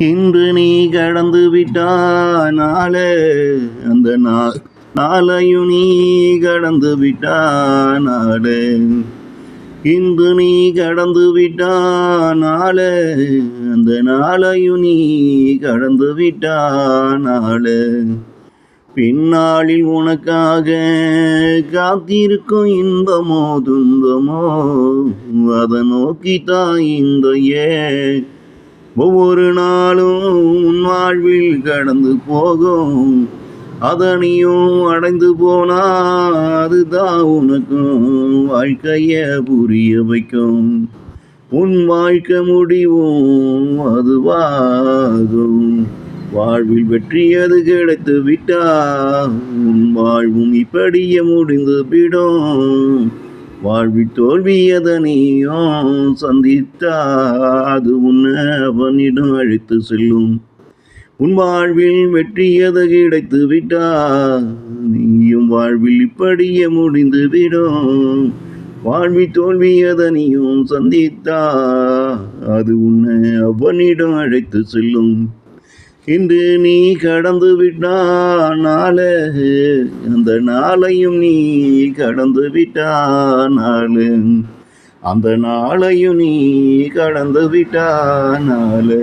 இன்று நீ கடந்து விட்டானாலே அந்த நாளையும் நீ கடந்து விட்டானாலே. இன்று நீ கடந்து விட்டானாலே அந்த நாளையும் நீ கடந்து விட்டானாலே. பின்னாளில் உனக்காக காத்திருக்கும் இன்பமோ துன்பமோ அதை நோக்கித்தான் இந்த ஒவ்வொரு நாளும் உன் வாழ்வில் கடந்து போகும். அதனையும் அடைந்து போனா அதுதான் உனக்கும் வாழ்க்கைய புரிய வைக்கும். உன் வாழ்க்கை முடிவும் அதுவாகும். வாழ்வில் வெற்றி அது கிடைத்து விட்டா உன் வாழ்வும் இப்படியே முடிந்து விடும். வாழ்வில் தோல்வி அதனையும் சந்தித்தா அது உன்னை அவனிடம் அழைத்து செல்லும். உன் வாழ்வில் வெற்றி அது கிடைத்து விட்டா நீயும் வாழ்வில் இப்படியே முடிந்து விடும். வாழ்வில் தோல்வி அதனையும் சந்தித்தா அது உன்னை அவனிடம் அழைத்து செல்லும். இன்று நீ கடந்து விட்டானாலே அந்த நாளையும் நீ கடந்து விட்டானாலே. அந்த நாளையும் நீ கடந்து விட்டானாலே.